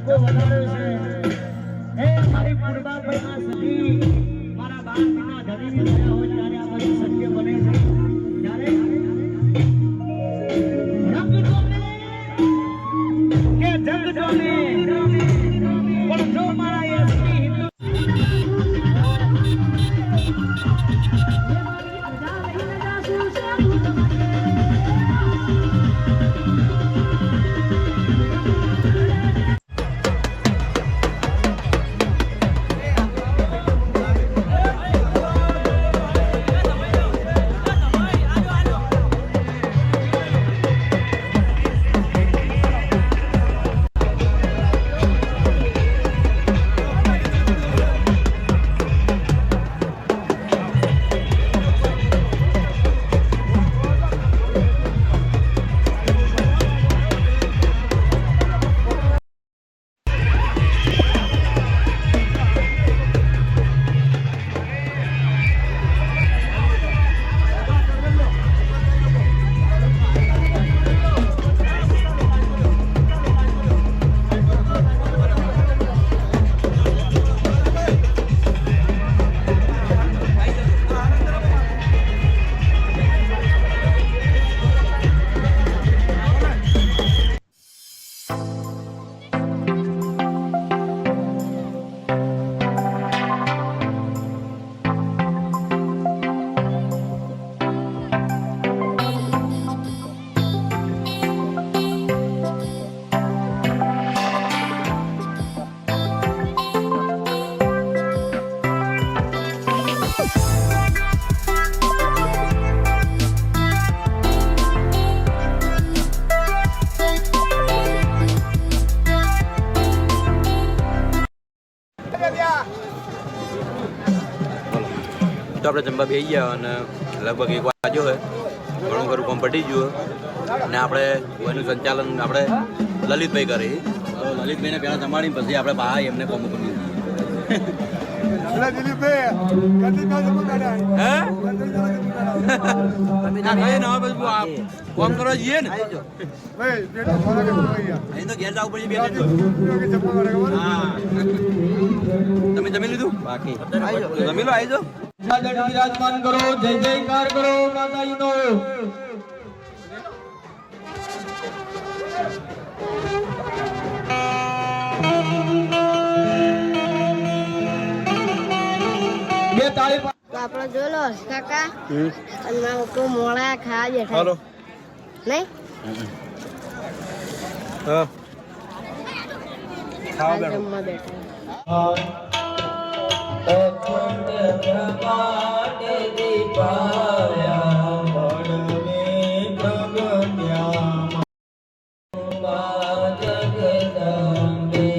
ધક્કો વધાર્યો છે એ મારી પૂર્વાભાઈ માં સતી મારા બાપ ના ધણી બન્યા હોય ત્યારે આ બધું શક્ય બને છે ત્યારે રંગ જોને કે જગ જોને પણ જો મારા એસટી હિન્દુ તો આપણે જમવા બેસી ગયા અને લગભગ 1 વાગ્યો હોય ઘણું ખરું કામ પટી ગયું અને આપણે એનું સંચાલન આપણે લલિતભાઈ કરી તો લલિતભાઈને પહેલાં જમાડીને પછી આપણે ભાઈ એમને કોમ કરી કોમ કરવા જઈએ ને અહીં તો ઘેર જવું પડશે હા તમે જમી લીધું બાકી જમી લો આવી જાઓ विराजमान करो जय जयकार करो माताजी नो ये ताली तो आपने जो लो काका अन्ना को मोड़ा खा बैठा हेलो नहीं हां खाओ बैठा अखंड प्रभात दीपाया बड़वे प्रगट्या जगदम्बे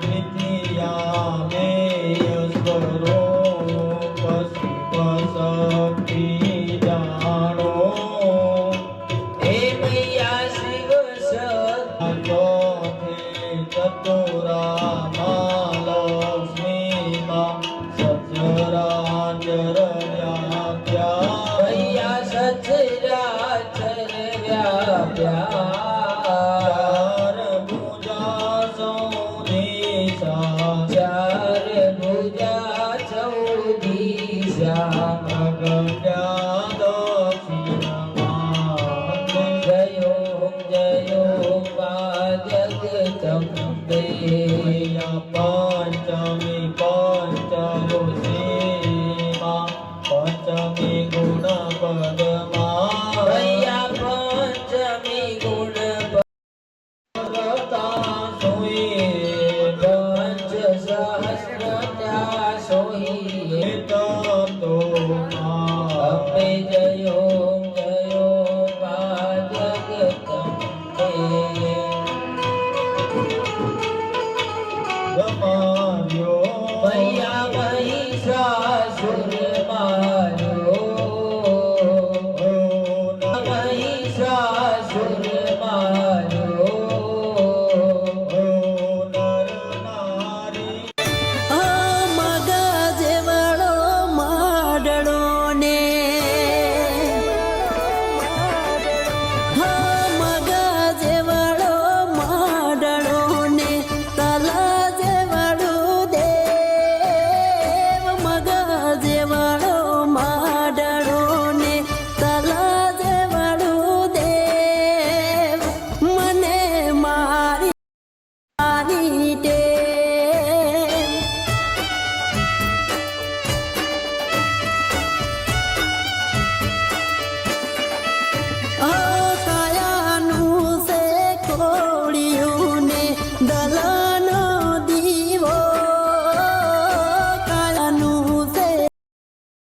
तृतीया मे यस्वरो पशुपशक्ति जानो हे मैया शिव सतो चतुरा जय